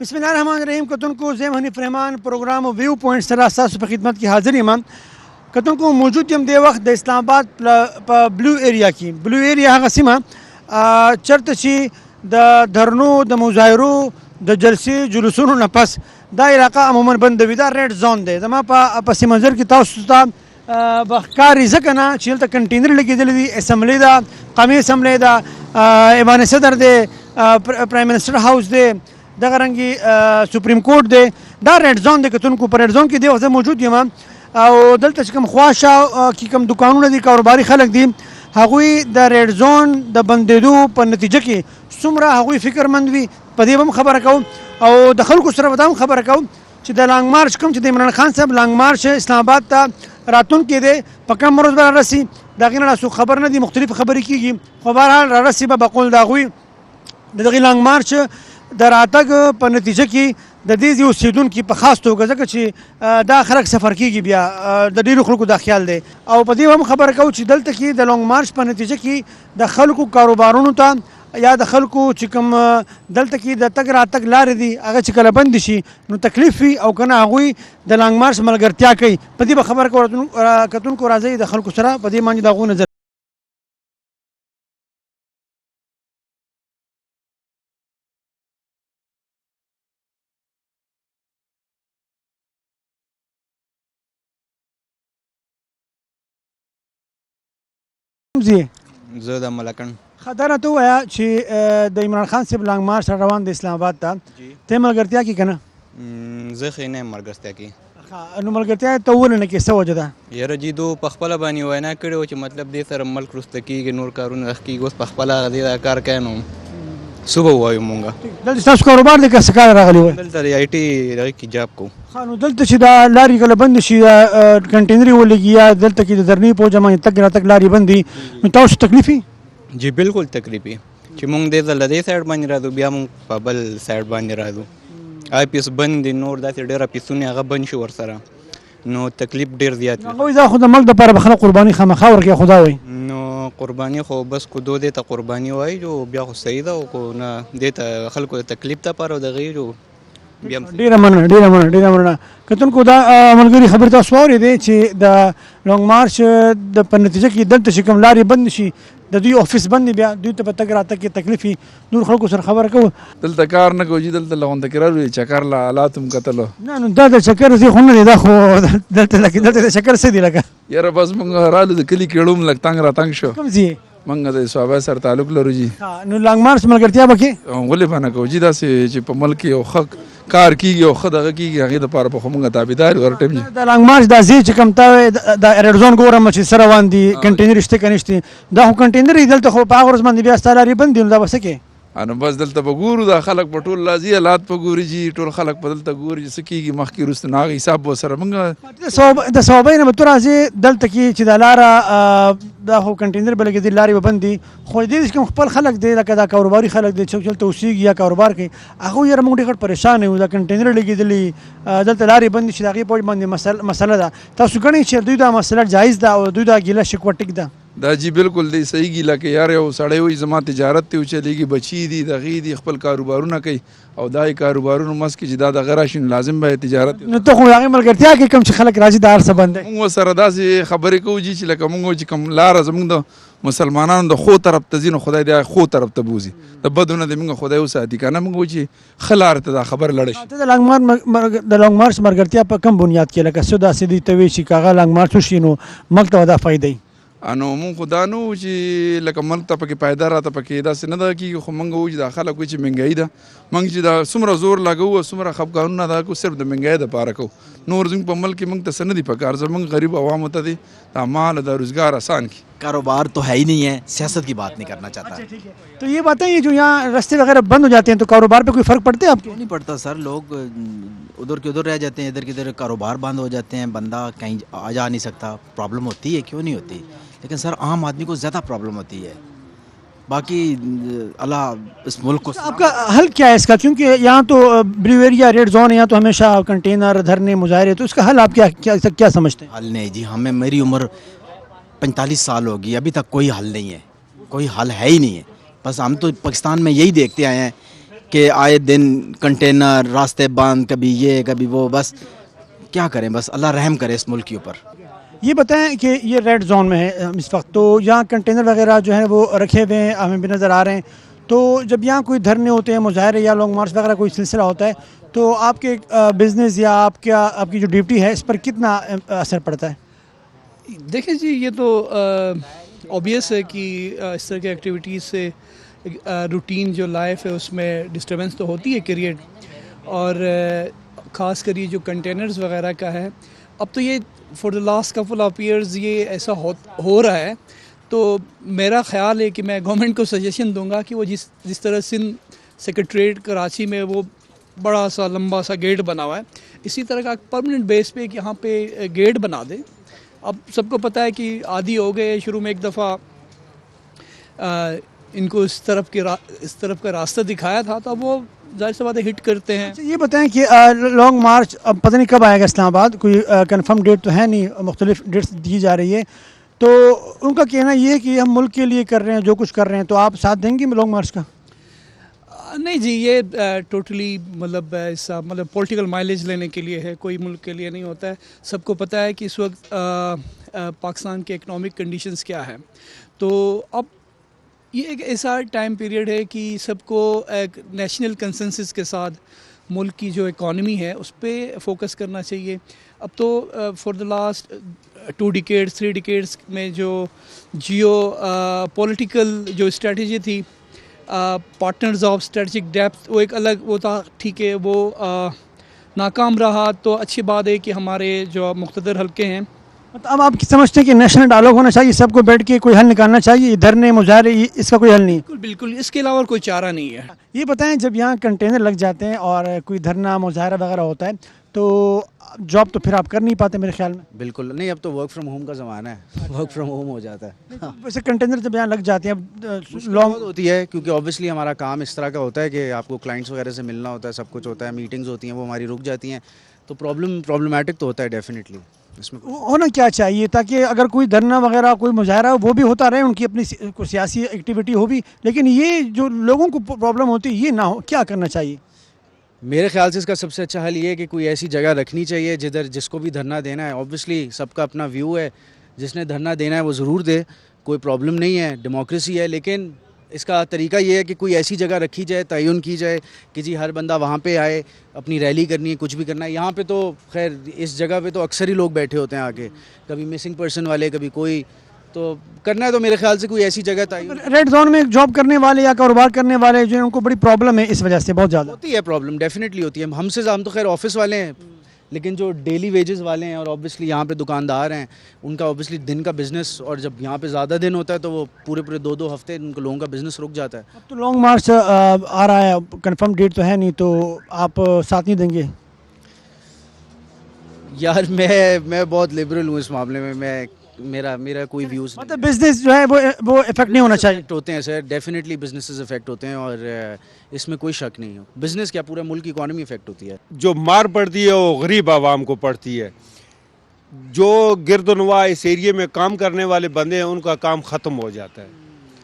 بسم اللہ الرحمن الرحیم. کتن کو زیم حنیف رحمان پروگرام ویو پوائنٹ سره ستاسو په خدمت کې حاضر یم. کتن کو موجود یم د وخت د اسلام آباد په بلو ایریا کې. بلو ایریا هغه سیمه چرته چې د دھرنو د مظاهرو د جلسې جلوسونو نه پس دا علاقه عموما بندوي. دا ریډ زون دی. زما په پس منظر کې تاسو ته بخکاری ځکه نه چې دلته کنټینر لګېدلی دي. اسمبلی ده، قومي اسمبلی ده، ایوان صدر دی، پرایم منسټر هاوس دی، دغه رنګي سپریم کورټ دی. دا ریډ زون دی. کتونکو په ریډ زون کې دی وخت موجود یم او دلته چې کوم خواشه کې کوم دکانونه دي، کاروباري خلک دي، هغوی د ریډ زون د بندېدو په نتیجه کې څومره هغوی فکرمند وي په دې به هم خبره کوم او د خلکو سره به دا هم خبره کوم چې د لانګ مارچ کوم چې د عمران خان صاحب لانګ مارچ اسلام آباد ته راتلونکی دی په کم ورځ به رارسي. د هغې نه څوک خبر نه دي، مختلف خبرې کېږي، خو بهرحال رارسي به بقول د هغوی د دغې لانګ مارچ د راتګ په نتیجه کې د دې ځای اوسېدونکي په خاص توګه ځکه چې دا خلک سفر کېږي بیا د ډېرو خلکو دا خیال دی او په دې هم خبره کوو چې دلته کې د لانګ مارچ په نتیجه کې د خلکو کاروبارونو ته یا د خلکو چې کوم دلته کې د تګ راتګ لارې دي هغه چې کله بند شي نو تکلیف وي او که نه هغوی د لانګ مارچ ملګرتیا کوي. په دې به خبره کوو کتونکو راځئ د خلکو سره په دې باندې د هغو نظر. زه د ملکن دا راته ووایه چې د عمران خان صاحب لانګ مارچ را روان د اسلام آباد ته ته ملګرتیا کې که نه؟ زه ښې نه یم ملګرتیا کې. نو ملګرتیا ته ولې نه کې څه وجه ده؟ یاره جي دو په خپله باندې وینا کړې وه چې مطلب دې سره ملک وروسته کېږي، نور کارونه ښه کېږي، اوس په خپله هغه دې دا کار کوي نو څه به ووایو مونږ. دلته ستاسو کاروبار دی که څه کار راغلی وای؟ دلته د آی ټي دغې کې جاب کوو. ښه نو دلته چې دا لارې کله بندې شي کنټینرې ولګي یا دلته کې د درنۍ په وجه باندې تګ راتګ لارې بند دي نو تاسو تکلیف وي؟ جی بالکل تکلیف وي چې مونږ دې ځل دې سایډ باندې راځو بیا مونږ په بل سایډ باندې راځو. آفیس بند دي، نور داسې ډېر آفیسونه هغه بند شي ورسره نو تکلیف ډېر زیات وي. هغوی دا خو د ملک دپاره به خلک قرباني خامخا ورکوي خو دا وایي نو قرباني خو بس کو دو دې ته قرباني وایي جو بیا خو صحیح ده او کو نه دې ته خلکو د تکلیف دپاره او دغې جو بیا ډېره مننه ډېره مننه ډېره مننه. کتونکو دا ملګري خبرې تاسو واورېدې چې د لانګ مارچ د په نتیجه کې دلته چې کوم لارې بند شي د دوی آفس بند بیا دوی ته په تګ راتګ کې تکلیف وي. نور خلکو سره خبره کوو. دلته کار نه کوو چې دلته لغونده کې راغلو چکر له حالات هم کتلو. نه نو دا د چکر ځای خو نه دی، دا خو دلته د چکر څه دی لکه؟ یاره بس موږ رالو د کلي کې ړوم لږ تنګ راتنګ شو. کوم ځای؟ موږ د صحابه سره تعلق لرو جي. نو لانګ مارچ ملګرتیا به کې ولې به نه کوو جي؟ داسې چې په ملک کې یو ښه کار کېږي او ښه دغه کېږي هغې دپاره به خو موږ تابعدار یو هر ټایم جي. د لانګ مارچ دا ځای چې کوم ته د ریډ زون ګورم چې څه روان دي کنټینر شته که نشته دا خو کنټینر دي دلته خو په هغه ورځ باندې بیا ستا لارې بند دي نو دا به څه کوې؟ نو بس دلته به ګورو دا خلک په ټول راځي حالات په ګوري جي ټول خلک په دلته ګوري چې څه کېږي مخکې وروسته نو هغه حساب به ورسره موږ د صوابۍ نه به تو راځې دلته کې چې دا لاره دا خو کنټینر به لګېدي لارې به بند دي خو دې چې کوم خپل خلک دی لکه دا کاروباري خلک دی چې دلته اوسېږي یا کاروبار کوي هغوی یاره موږ ډېر غټ پریشان یو. دا کنټینر لګېدلي دلته لارې بندې شي د هغې په وجه باندې مسله ده. تاسو ګڼئ چې دوی دا مسله جایز ده او دوی دا ګیله شکوه ټیک ده؟ دا جی بالکل دی صحیح ګیله کې یار یو سړی وایي زما تجارت ته وچلېږي، بچي دي دغې دي خپل کاروبارونه کوي او دا یې کاروبارونو منځ کې چې دا دغه راشي نو لازم به تجارت. نو ته خو هغې ملګرتیا کې کوم چې خلک راځي دا هر څه بند دی. موږ ورسره داسې خبرې کوو جي چې لکه موږ چې کوم لاره زموږ د مسلمانانو د ښو طرف ته ځي نو خدای دې ښو طرف ته بوځي، د بدو نه دې موږ خدای وساتي که نه موږ وایو چې ښه لارې ته دا خبره لاړه شي. ته د لانګ مارچ ملګرتیا په کوم بنیاد کې لکه څه داسې دوی ته وایي چې که هغه لانګ مارچ وشي نو ملک ته به دا فایده وي؟ نو مونږ خو دا نه وو چې لکه ملک ته پکې پایده راته پکې داسې نه ده کېږي خو مونږ وایو چې دا خلک وایي چې مهنګایي ده مونږ چې دا څومره زور لګوو او څومره خفګانونه دا کوو صرف د مهنګایۍ دپاره کوو. نور زموږ په ملک کې مونږ ته څه نه دي پکار، زموږ غریب عوامو ته دی دا مال دا روزگار آسان کی. کاروبار تو ہے ہی نہیں ہے، سیاست کی بات نہیں کرنا چاہتا. تو یہ بتائیں جو یہاں راستے وغیرہ بند ہو جاتے ہیں تو کاروبار پہ کوئی فرق پڑتا ہے آپ کو؟ نہیں پڑتا سر، لوگ ادھر کے ادھر رہ جاتے ہیں، ادھر کے ادھر کاروبار بند ہو جاتے ہیں، بندہ کہیں آ جا نہیں سکتا. پرابلم ہوتی ہے، کیوں نہیں ہوتی، لیکن سر عام آدمی کو زیادہ پرابلم ہوتی ہے. باقی اللہ اس ملک کو. آپ کا حل کیا ہے اس کا؟ کیونکہ یہاں تو بلو ایریا ریڈ زون ہے، یہاں تو ہمیشہ کنٹینر دھرنے مظاہرے، تو اس کا حل آپ کیا سمجھتے ہیں؟ حل نہیں جی، ہمیں میری عمر 45 سال ہوگی، ابھی تک کوئی حل نہیں ہے، کوئی حل ہے ہی نہیں ہے. بس ہم تو پاکستان میں یہی دیکھتے آئے ہیں کہ آئے دن کنٹینر راستے بند, کبھی یہ کبھی وہ, بس کیا کریں, بس اللہ رحم کرے اس ملک کے اوپر. یہ بتائیں کہ یہ ریڈ زون میں ہے اس وقت, تو یہاں کنٹینر وغیرہ جو ہیں وہ رکھے ہوئے ہیں, ہمیں بھی نظر آ رہے ہیں. تو جب یہاں کوئی دھرنے ہوتے ہیں, مظاہرے یا لانگ مارچ وغیرہ کوئی سلسلہ ہوتا ہے, تو آپ کے بزنس یا آپ کی جو ڈیوٹی ہے اس پر کتنا اثر پڑتا ہے؟ دیکھیں جی, یہ تو اوبیس ہے کہ اس طرح کی ایکٹیویٹیز سے روٹین جو لائف ہے اس میں ڈسٹربنس تو ہوتی ہے کریٹ, اور خاص کر یہ جو کنٹینرز وغیرہ کا ہے, اب تو یہ فار دا لاسٹ کپل آف ایئرز یہ ایسا ہو رہا ہے. تو میرا خیال ہے کہ میں گورنمنٹ کو سجیشن دوں گا کہ وہ جس طرح سندھ سیکریٹریٹ کراچی میں وہ بڑا سا لمبا سا گیٹ بنا ہوا ہے, اسی طرح کا پرماننٹ بیس پہ یہاں پہ گیٹ بنا دیں. اب سب کو پتہ ہے کہ عادی ہو گئے, شروع میں ایک دفعہ ان کو اس طرف کا راستہ دکھایا تھا, تو اب وہ ظاہر سی بات ہے ہٹ کرتے ہیں. یہ بتائیں کہ لانگ مارچ اب پتہ نہیں کب آئے گا اسلام آباد, کوئی کنفرم ڈیٹ تو ہے نہیں, مختلف ڈیٹس دی جا رہی ہے. تو ان کا کہنا یہ ہے کہ ہم ملک کے لیے کر رہے ہیں جو کچھ کر رہے ہیں, تو آپ ساتھ دیں گے لانگ مارچ کا؟ نہیں جی, یہ ٹوٹلی مطلب ایسا مطلب پولیٹیکل مائلیج لینے کے لیے ہے, کوئی ملک کے لیے نہیں ہوتا ہے. سب کو پتہ ہے کہ اس وقت پاکستان کے اکنامک کنڈیشنز کیا ہے. تو اب یہ ایک ایسا ٹائم پیریڈ ہے کہ سب کو ایک نیشنل کنسنسس کے ساتھ ملک کی جو اکانومی ہے اس پہ فوکس کرنا چاہیے. اب تو فار دا لاسٹ 2 decades 3 decades میں جو پولیٹیکل جو اسٹریٹجی تھی, پارٹنرز آف اسٹریٹجک ڈیپتھ, وہ ایک الگ وہ تھا, ٹھیک ہے وہ ناکام رہا. تو اچھی بات ہے کہ ہمارے جو مقتدر حلقے ہیں, اب آپ سمجھتے ہیں کہ نیشنل ڈائلاگ ہونا چاہیے, سب کو بیٹھ کے کوئی حل نکالنا چاہیے, دھرنے مظاہرے اس کا کوئی حل نہیں؟ بالکل اس کے علاوہ کوئی چارہ نہیں ہے. یہ بتائیں, جب یہاں کنٹینر لگ جاتے ہیں اور کوئی دھرنا مظاہرہ وغیرہ ہوتا ہے, تو جاب تو پھر آپ کر نہیں پاتے میرے خیال میں. بالکل نہیں, اب تو ورک فرام ہوم کا زمانہ ہے, ورک فرام ہوم ہو جاتا ہے. ویسے کنٹینر جب یہاں لگ جاتے ہیں, لانگ ہوتی ہے کیونکہ اوبیسلی ہمارا کام اس طرح کا ہوتا ہے کہ آپ کو کلائنٹس وغیرہ سے ملنا ہوتا ہے, سب کچھ ہوتا ہے, میٹنگز ہوتی ہیں, وہ ہماری رک جاتی ہیں, تو پرابلمٹک تو ہوتا ہے ڈیفینیٹلی. اس میں ہونا کیا چاہیے تاکہ اگر کوئی دھرنا وغیرہ کوئی مظاہرہ وہ بھی ہوتا رہے, ان کی اپنی سیاسی ایکٹیویٹی ہو بھی, لیکن یہ جو لوگوں کو پرابلم ہوتی ہے یہ نہ ہو, کیا کرنا چاہیے؟ میرے خیال سے اس کا سب سے اچھا حل یہ ہے کہ کوئی ایسی جگہ رکھنی چاہیے جس کو بھی دھرنا دینا ہے, اوبیسلی سب کا اپنا ویو ہے, جس نے دھرنا دینا ہے وہ ضرور دے, کوئی پرابلم نہیں ہے, ڈیموکریسی ہے. لیکن اس کا طریقہ یہ ہے کہ کوئی ایسی جگہ رکھی جائے, تعین کی جائے کہ جی ہر بندہ وہاں پہ آئے, اپنی ریلی کرنی ہے, کچھ بھی کرنا ہے. یہاں پہ تو خیر اس جگہ پہ تو اکثر ہی لوگ بیٹھے ہوتے ہیں آ کے, کبھی مسنگ پرسن والے, کبھی کوئی, تو کرنا ہے تو میرے خیال سے کوئی ایسی جگہ تعین. ریڈ زون میں جاب کرنے والے یا کاروبار کرنے والے جو ہیں ان کو بڑی پرابلم ہے اس وجہ سے, بہت زیادہ ہوتی ہے پرابلم, ڈیفینیٹلی ہوتی ہے. ہم سے ہم تو خیر آفس والے ہیں, لیکن جو ڈیلی ویجز والے ہیں اور اوبیسلی یہاں پہ دکاندار ہیں, ان کا اوبیسلی دن کا بزنس, اور جب یہاں پہ زیادہ دن ہوتا ہے تو وہ پورے 2 ہفتے ان کو لوگوں کا بزنس رک جاتا ہے. اب تو لانگ مارچ آ رہا ہے, کنفرم ڈیٹ تو ہے نہیں, تو آپ ساتھ نہیں دیں گے؟ یار میں بہت لبرل ہوں اس معاملے میں, میرا کوئی ویوز نہیں. مطلب بزنس جو ہے وہ افیکٹ نہیں ہونا چاہیے. ہوتے ہیں سر, ڈیفینیٹلی بزنسز افیکٹ ہوتے ہیں, اور اس میں کوئی شک نہیں ہے. بزنس کیا, پورے ملک کی اکانومی افیکٹ ہوتی ہے. جو مار پڑتی ہے وہ غریب عوام کو پڑتی ہے. جو گرد و نواح اس ایریے میں کام کرنے والے بندے ہیں ان کا کام ختم ہو جاتا ہے,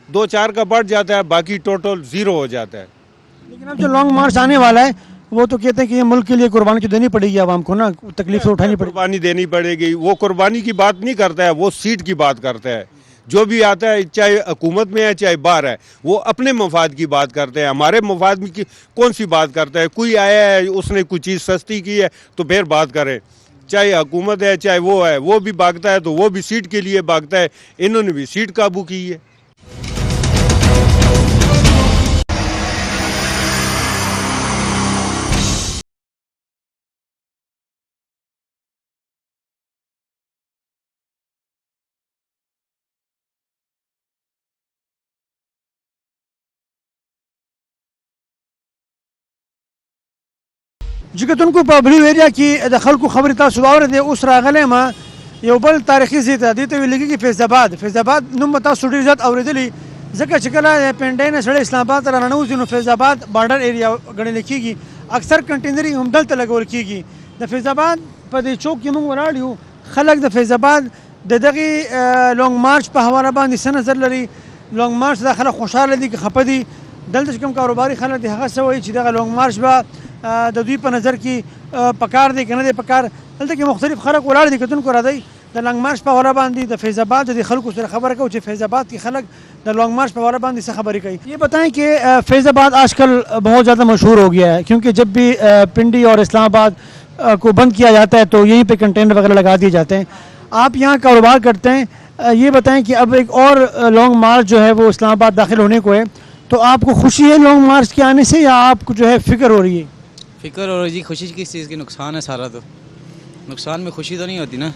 2-4 کا بڑھ جاتا ہے, باقی ٹوٹل 0 ہو جاتا ہے. لیکن اب جو لانگ مارچ آنے والا ہے وہ تو کہتے ہیں کہ یہ ملک کے لیے قربانی تو دینی پڑے گی عوام کو نا, تکلیف تو اٹھانی پڑے گی. قربانی دینی پڑے گی. وہ قربانی کی بات نہیں کرتا ہے, وہ سیٹ کی بات کرتا ہے. جو بھی آتا ہے چاہے حکومت میں ہے چاہے باہر ہے, وہ اپنے مفاد کی بات کرتے ہیں. ہمارے مفاد میں کی کون سی بات کرتا ہے؟ کوئی آیا ہے اس نے کوئی چیز سستی کی ہے تو پھر بات کریں. چاہے حکومت ہے چاہے وہ ہے, وہ بھی بھاگتا ہے تو وہ بھی سیٹ کے لیے بھاگتا ہے. انہوں نے بھی سیٹ قابو کی ہے. جګتون کو په بلو ایریا کې د خلکو خبرې تاسو واورېدې. اوس راغلی ما یو بل تاریخي ځای ته, دې ته ویل کېږي فیض آباد. فیض آباد نوم به تاسو ډېر زیات اورېدلی, ځکه چې کله پنډۍ نه سړی اسلام آباد ته راننوځي نو فیض آباد بارډر ایریا ګڼل کېږي. اکثر کنټینر یې همدلته لګول کېږي. د فیض آباد په دې چوک کې موږ ولاړ یو, خلک د فیض آباد د دغې لانګ مارچ په حواله باندې څه نظر لري؟ لانګ مارچ دا خلک خوشحاله دي که خفه دي؟ دلته کوم کاروباري خلک دي هغه څه وایي چې دغه لونګ مارش به د دوی په نظر کې پکار دی که نه دی پکار. دلته کې مختلف خلک ولاړ دي کتونکو راځئ د لونګ مارش په حواله باندې د فیض آباد د خلکو سره خبره کوو چې فیض آباد کې خلک د لونگ مارچ په حواله باندې څه خبرې کوي. یہ بتائیں کہ فیض آباد آج کل بہت زیادہ مشہور ہو گیا ہے کیونکہ جب بھی پنڈی اور اسلام آباد کو بند کیا جاتا ہے تو یہیں پہ کنٹینر وغیرہ لگا دیے جاتے ہیں. آپ یہاں کاروبار کرتے ہیں, یہ بتائیں کہ اب ایک اور لانگ مارچ جو ہے وہ اسلام آباد داخل ہونے کو ہے, تو آپ کو خوشی ہے لانگ مارچ کے آنے سے یا آپ کو جو ہے فکر ہو رہی ہے؟ فکر ہو رہی جی, خوشی کس چیز کی, نقصان ہے سارا, تو نقصان میں خوشی تو نہیں ہوتی نا.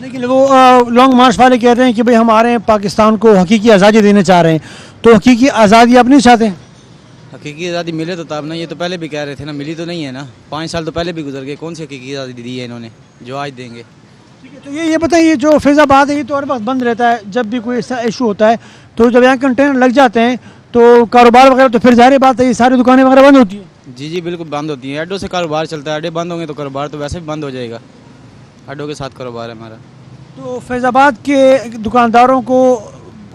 لیکن وہ لانگ مارچ والے کہہ رہے ہیں کہ بھئی ہم آ رہے ہیں پاکستان کو حقیقی آزادی دینا چاہ رہے ہیں, تو حقیقی آزادی آپ نہیں چاہتے ہیں؟ حقیقی آزادی ملے تو تب نا, یہ تو پہلے بھی کہہ رہے تھے نا, ملی تو نہیں ہے نا, 5 سال تو پہلے بھی گزر گئے, کون سی حقیقی آزادی دی ہے انہوں نے جو آج دیں گے. تو یہ بتائیے جو فیض آباد ہے یہ تو ہر وقت بند رہتا ہے, جب بھی کوئی ایسا ایشو ہوتا ہے تو جب یہاں کنٹینر لگ جاتے ہیں تو کاروبار وغیرہ تو پھر ظاہر بات ہے یہ ساری دکانیں وغیرہ بند ہوتی ہیں. جی جی بالکل بند ہوتی ہیں, اڈوں سے کاروبار چلتا ہے, اڈے بند ہوں گے تو کاروبار تو ویسے بھی بند ہو جائے گا, اڈوں کے ساتھ کاروبار ہے ہمارا. تو فیض آباد کے دکانداروں کو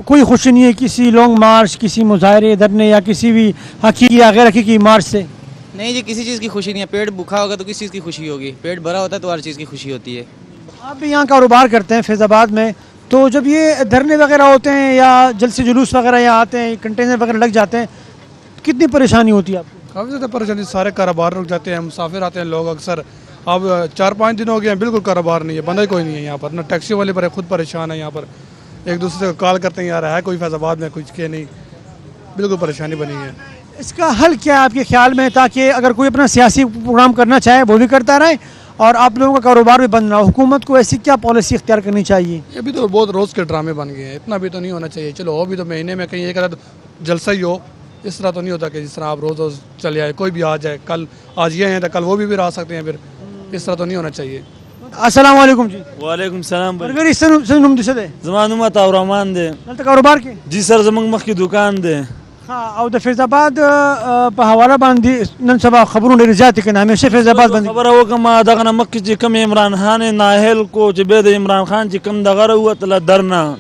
کوئی خوشی نہیں ہے کسی لانگ مارچ, کسی مظاہرے دھرنے یا کسی بھی حقیقی یا غیر حقیقی مارچ سے؟ نہیں جی, کسی چیز کی خوشی نہیں ہے. پیٹ بھوکا ہوگا تو کس چیز کی خوشی ہوگی, پیٹ بھرا ہوتا ہے تو ہر چیز کی خوشی ہوتی ہے. آپ بھی یہاں کاروبار کرتے ہیں فیض آباد میں, تو جب یہ دھرنے وغیرہ ہوتے ہیں یا جلسے جلوس وغیرہ یہاں آتے ہیں, کنٹینر وغیرہ لگ جاتے ہیں, کتنی پریشانی ہوتی ہے آپ کو؟ کافی زیادہ پریشانی, سارے کاروبار رک جاتے ہیں, مسافر آتے ہیں لوگ اکثر. اب 4-5 دن ہو گئے ہیں بالکل کاروبار نہیں ہے, بندہ ہی کوئی نہیں ہے یہاں پر, نہ ٹیکسی والے پر خود پریشان ہے, یہاں پر ایک دوسرے کو کال کرتے ہیں یار ہے کوئی فیض آباد میں, کچھ کہ نہیں, بالکل پریشانی بنی ہے. اس کا حل کیا ہے آپ کے خیال میں, تاکہ اگر کوئی اپنا سیاسی پروگرام کرنا چاہے وہ بھی کرتا رہے اور آپ لوگوں کا کاروبار بھی بند نہ ہو؟ حکومت کو ایسی کیا پالیسی اختیار کرنی چاہیے؟ یہ بھی تو بہت روز کے ڈرامے بن گئے ہیں, اتنا بھی تو نہیں ہونا چاہیے. چلو ہو بھی تو مہینے میں کہیں ایک آدھ جلسہ ہی ہو, اس طرح تو نہیں ہوتا کہ جس طرح آپ روز روز چلے آئے, کوئی بھی آ جائے, کل آج یہ ہیں تو کل وہ بھی آ سکتے ہیں, پھر اس طرح تو نہیں ہونا چاہیے. السلام علیکم جی. وعلیکم السلام. برګری سن نوم دې څه دی؟ زما نوم عطا الرحمن دی. دلته کاروبار کې؟ جی سر, زمونږ مخکې دکان دی. ها, او د فیض آباد په حواله باندې نن سبا خبرونه ډېرې زیاتې کړي, همیشه فیض آباد باندې خبره وکړم دغه نه مخکې چې کوم عمران خان ناهل کو چې بیا د عمران خان چې کوم دغه راووتله درنه,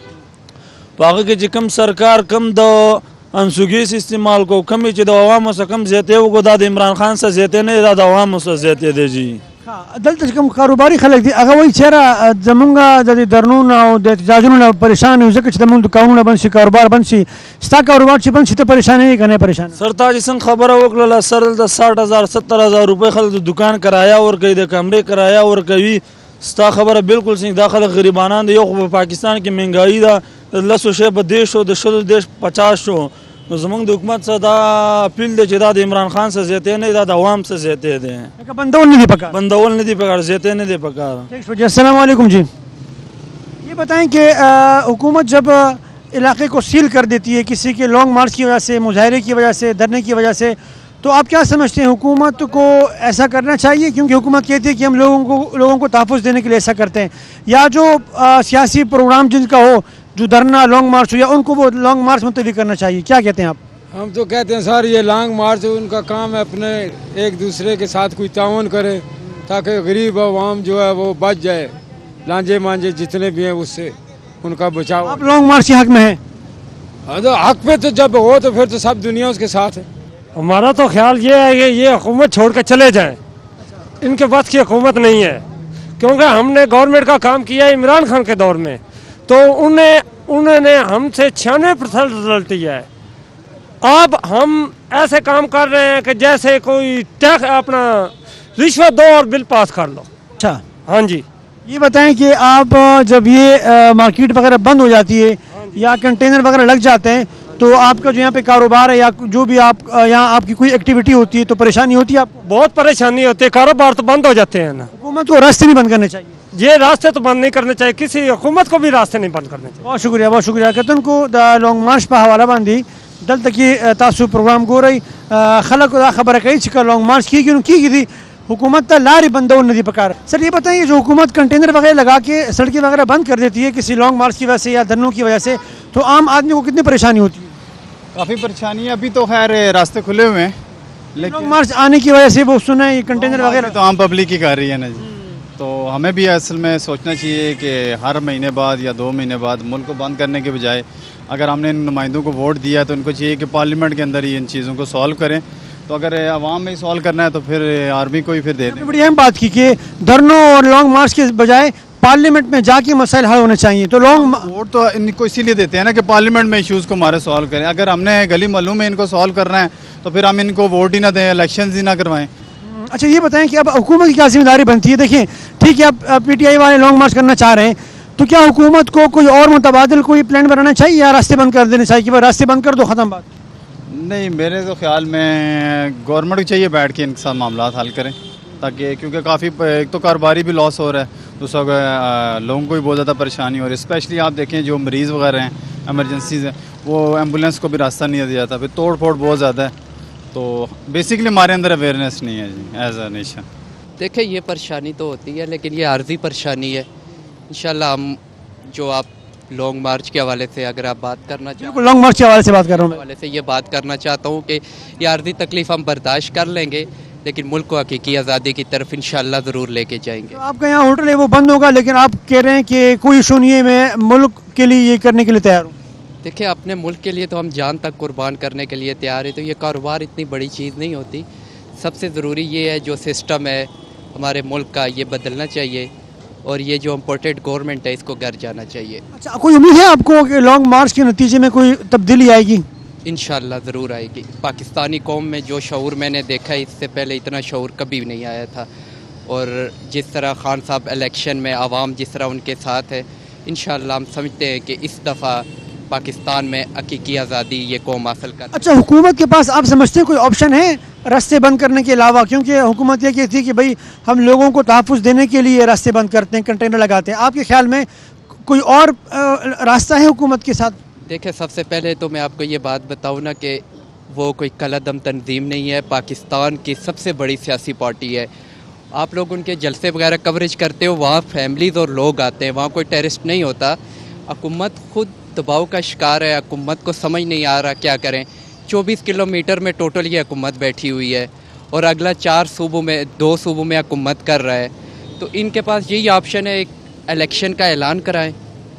په هغه کې چې کوم سرکار کوم د انسوګیس استعمال کو, کم چې د عوامو څخه کم زیاتې وکړو, دا د عمران خان څخه زیاتې نه, دا د عوامو څخه زیاتې دی. جی دلته کوم کاروباري خلک دي هغه وایي چېرې زمونږ د درنو نه او د احتجاجونو نه پریشان یو, ځکه چې زمونږ دکانونه بند شي, کاروبار بند شي, ستا کاروبار چې بند شي ته پریشان یې که نه پریشان؟ سر تا چې څنګه خبره وکړله سر د 60,000-70,000 روپۍ خلک د دکان کرایه ورکوي, د کمرې کرایه ورکوي. ستا خبره بالکل صحیح, دا خلک غریبانان دي. یو خو په پاکستان کې مهنګایي ده, د 10 شی په 10 شو, د 10 50 شو. نو زمونږ د حکومت څخه دا اپیل دی چې دا د عمران خان څخه زیاتې نه, دا د عوام څخه زیاتې دی. لکه بندول نه دي پکار, بندول نه دي پکار, زیاتې نه دي پکار. السلام علیکم جی. یہ بتائیں کہ حکومت جب علاقے کو سیل کر دیتی ہے کسی کے لانگ مارچ کی وجہ سے, مظاہرے کی وجہ سے, دھرنے کی وجہ سے, تو آپ کیا سمجھتے ہیں حکومت کو ایسا کرنا چاہیے؟ کیونکہ حکومت کہتی ہے کہ ہم لوگوں کو تحفظ دینے کے لیے ایسا کرتے ہیں, یا جو سیاسی پروگرام جن کا ہو, جو دھرنا لانگ مارچ ہو, یا ان کو وہ لانگ مارچ متوجہ کرنا چاہیے؟ کیا کہتے ہیں آپ؟ ہم تو کہتے ہیں سر یہ لانگ مارچ ان کا کام ہے, اپنے ایک دوسرے کے ساتھ کوئی تعاون کرے تاکہ غریب عوام جو ہے وہ بچ جائے, لانجے مانجے جتنے بھی ہیں اس سے ان کا بچاؤ. آپ لانگ مارچ کے حق میں ہیں؟ حق پہ تو جب ہو تو پھر تو سب دنیا اس کے ساتھ ہے. ہمارا تو خیال یہ ہے کہ یہ حکومت چھوڑ کر چلے جائیں, ان کے بس کی حکومت نہیں ہے, کیونکہ ہم نے گورنمنٹ کا کام کیا ہے عمران خان کے دور میں, تو انہوں نے ہم سے 96% رزلٹ لیا ہے. اب ہم ایسے کام کر رہے ہیں کہ جیسے کوئی ٹیکس اپنا رشوت دو اور بل پاس کر لو. اچھا, ہاں جی. یہ بتائیں کہ آپ جب یہ مارکیٹ وغیرہ بند ہو جاتی ہے یا کنٹینر وغیرہ لگ جاتے ہیں, تو آپ کا جو یہاں پہ کاروبار ہے یا جو بھی آپ یہاں آپ کی کوئی ایکٹیویٹی ہوتی ہے تو پریشانی ہوتی ہے آپ کو؟ بہت پریشانی ہوتی ہے, کاروبار تو بند ہو جاتے ہیں نا. حکومت کو راستے نہیں بند کرنے چاہیے, یہ راستے تو بند نہیں کرنے چاہیے, کسی حکومت کو بھی راستے نہیں بند کرنے چاہیے. بہت شکریہ, بہت شکریہ. کتن کو دا لانگ مارچ په حواله باندې دلته کې تاسو پروګرام ګورئ, خلکو دا خبره کوي چې لانگ مارچ کیږي نو کیږي دي, حکومت ته لارې بندول نه دي پکار. سر یہ بتائیے جو حکومت کنٹینر وغیرہ لگا کے سڑکیں وغیرہ بند کر دیتی ہے کسی لانگ مارچ کی وجہ سے یا دھرنوں کی وجہ سے, تو عام آدمی کو کتنی پریشانی ہوتی ہے؟ کافی پریشانی ہے. ابھی تو خیر راستے کھلے ہوئے ہیں, لانگ مارچ آنے کی وجہ سے وہ سنا ہے یہ کنٹینر وغیرہ تو عام پبلک ہی کر رہی ہے نا جی. تو ہمیں بھی اصل میں سوچنا چاہیے کہ ہر مہینے بعد یا 2 مہینے بعد ملک کو بند کرنے کے بجائے اگر ہم نے ان نمائندوں کو ووٹ دیا ہے تو ان کو چاہیے کہ پارلیمنٹ کے اندر ہی ان چیزوں کو سالو کریں. تو اگر عوام میں ہی سالو کرنا ہے تو پھر آرمی کو ہی پھر دے دیں. بڑی اہم بات کی کہ دھرنوں اور لانگ مارچ کے بجائے پارلیمنٹ میں جا کے مسائل حل ہونے چاہیے. تو لانگ ووٹ تو ان کو اسی لیے دیتے ہیں نا کہ پارلیمنٹ میں ایشوز کو ہمارے سالو کریں. اگر ہم نے گلی محلوں میں ان کو سالو کرنا ہے تو پھر ہم ان کو ووٹ ہی نہ دیں, الیکشنز ہی نہ کروائیں. اچھا یہ بتائیں کہ اب حکومت کی کیا ذمہ داری بنتی ہے؟ دیکھیں ٹھیک ہے اب پی ٹی آئی والے لانگ مارچ کرنا چاہ رہے ہیں تو کیا حکومت کو کوئی اور متبادل کوئی پلان بنانا چاہیے یا راستے بند کر دینے چاہیے کہ راستے بند کر دو ختم بات؟ نہیں, میرے تو خیال میں گورنمنٹ کو چاہیے بیٹھ کے ان کے ساتھ معاملات حل کریں تاکہ, کیونکہ کافی ایک تو کاروباری بھی لاس ہو رہا ہے, دوسرا لوگوں کو بھی بہت زیادہ پریشانی ہو رہی ہے. اسپیشلی آپ دیکھیں جو مریض وغیرہ ہیں, ایمرجنسیز ہیں, وہ ایمبولینس کو بھی راستہ نہیں دیا جاتا, پھر توڑ پھوڑ بہت زیادہ ہے. تو بیسکلی ہمارے اندر اویئرنیس نہیں ہے جی ایز اے نیشن. دیکھیں یہ پریشانی تو ہوتی ہے لیکن یہ عارضی پریشانی ہے. انشاءاللہ ہم جو آپ لانگ مارچ کے حوالے سے اگر آپ بات کرنا چاہتے ہیں, لانگ مارچ کے حوالے سے بات کر رہا ہوں, حوالے سے یہ بات کرنا چاہتا ہوں کہ یہ عارضی تکلیف ہم برداشت کر لیں گے لیکن ملک کو حقیقی آزادی کی طرف انشاءاللہ ضرور لے کے جائیں گے. آپ کا یہاں ہوٹل ہے وہ بند ہوگا لیکن آپ کہہ رہے ہیں کہ کوئی ایشو نہیں ہے, میں ملک کے لیے یہ کرنے کے لیے تیار ہوں. دیکھیں اپنے ملک کے لیے تو ہم جان تک قربان کرنے کے لیے تیار ہیں. تو یہ کاروبار اتنی بڑی چیز نہیں ہوتی. سب سے ضروری یہ ہے جو سسٹم ہے ہمارے ملک کا یہ بدلنا چاہیے اور یہ جو امپورٹڈ گورنمنٹ ہے اس کو گھر جانا چاہیے. اچھا کوئی امید ہے آپ کو کہ لانگ مارچ کے نتیجے میں کوئی تبدیلی آئے گی؟ انشاءاللہ ضرور آئے گی. پاکستانی قوم میں جو شعور میں نے دیکھا ہے اس سے پہلے اتنا شعور کبھی بھی نہیں آیا تھا. اور جس طرح خان صاحب الیکشن میں عوام جس طرح ان کے ساتھ ہے, انشاءاللہ ہم سمجھتے ہیں کہ اس دفعہ پاکستان میں حقیقی آزادی یہ قوم حاصل کر. اچھا حکومت کے پاس آپ سمجھتے ہیں کوئی آپشن ہے راستے بند کرنے کے علاوہ؟ کیونکہ حکومت یہ کہتی ہے کہ بھائی ہم لوگوں کو تحفظ دینے کے لیے راستے بند کرتے ہیں, کنٹینر لگاتے ہیں. آپ کے خیال میں کوئی اور راستہ ہے حکومت کے ساتھ؟ دیکھیں سب سے پہلے تو میں آپ کو یہ بات بتاؤں نا کہ وہ کوئی کالعدم تنظیم نہیں ہے, پاکستان کی سب سے بڑی سیاسی پارٹی ہے. آپ لوگ ان کے جلسے وغیرہ کوریج کرتے ہو, وہاں فیملیز اور لوگ آتے ہیں, وہاں کوئی ٹیررسٹ نہیں ہوتا. حکومت خود دباؤ کا شکار ہے, حکومت کو سمجھ نہیں آ رہا کیا کریں. 24 کلومیٹر میں ٹوٹل یہ حکومت بیٹھی ہوئی ہے اور اگلا 2 صوبوں میں حکومت کر رہا ہے. تو ان کے پاس یہی آپشن ہے, ایک الیکشن کا اعلان کرائیں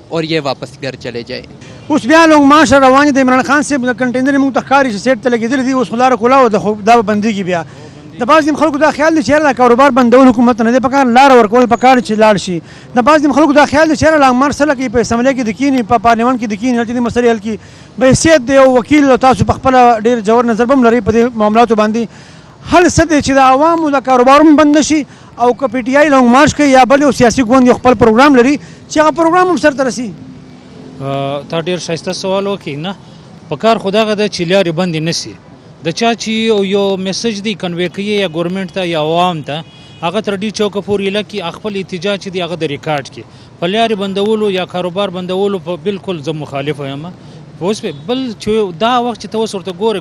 اور یہ واپس گھر چلے جائیں. اس بیا لوگ ماشا روانی د عمران خان سے کنٹینر موږ تخکاری چې سیټ ته لګېدلې دي اوس خو لاره کولاوه دا بندېږي. بیا د بعض نیم خلکو دا خیال دی چې یاره دا کاروبار بندول حکومت نه دی پکار, لاره ورکول پکار چې لاړ شي. د بعض نیم خلکو دا خیال دی چې یاره لانګ مارچ سره کوي په اسمبلی کې د کینی په پارلیمنت کې د کینی هلته د مسلې حل کړي. به حیثیت د یو وکیل او تاسو په خپله ډېر ژور نظر به هم لرئ په دې معاملاتو باندې. حل څه دی چې د عوامو د کاروبار هم بند نه شي او که پی ټي آی لانګ مارچ کوي یا بل یو سیاسي ګوند یو خپل پروګرام لري چې هغه پروګرام هم سرته رسي؟ تا ډیر ښایسته سوال وکړي. نه په کار خو دغه ده چې لارې بندې نه سي. د چا چې یو میسج دی کنوی کوي یا ګورنمنټ ته یا عوام ته, هغه تر ډېر چوکه پورې لکه خپل احتجاج چې دی هغه د ریکارډ کړي. په لارې بندولو یا کاروبار بندولو په بالکل زه مخالف یم. اوس بل چې دا وخت چې ته اوس ورته ګورې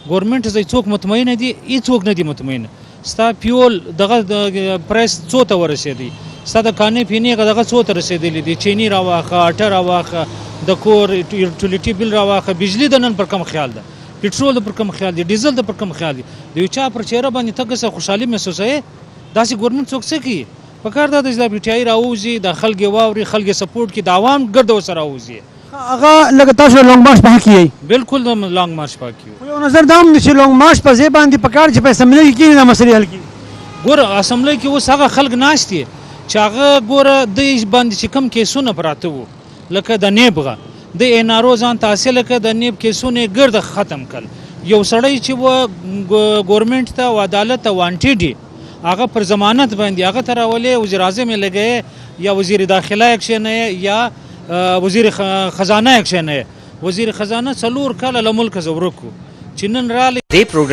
ګورنمنټ زه څوک مطمئنه دي, هېڅوک نه دي مطمئنه. ستا پیول دغه پرایس څو ته ورسېدی, ستا د کانې پینې دغه څو ته رسېدلی دی, چینی راواخه, اټه راواخه, د کور یوټیلیټي بل راواخه, بجلی د نن پر کم خیال ده, پټرول د پر کم خیال دی, ډیزل د پر کم خیال دی. د یو چا پر چهره باندې ته که څه خوشحالي محسوسوې, داسې ګورنمنټ څوک څه کوي؟ په کار دا ده چې دا پی ټي آی راوځي, د خلک واوري, خلک سپورټ کړي, د عوام ګرد ورسره راوځي. هغه لکه تاسو لانګ مارچ په حق کې یې؟ بالکل د لانګ مارچ په حق کې یو نظر دا هم دی چې لانګ مارچ په ځای باندې په کار چې په اسمبلی کې کېني دا مسلې حل کړي. ګوره اسمبلی کې اوس هغه خلک ناست دي چې هغه ګوره د باندې چې کم کیسونه پراته وو لکه د نیبغه د ان آر او ځان ته حاصله کړه, د نیب کیسونه ګرد ختم کړل. یو سړی چې و ګورنمنټ ته او عدالت ته وانټیډ دی, هغه پر ضمانت باندې هغه ته راولې, وزیر اعظم یې لګوي یا وزیر داخله ایکشن یا وزیر خزانه ایکشن. وزیر خزانه 4 کاله له ملکه زه ورک و چې نن رالی.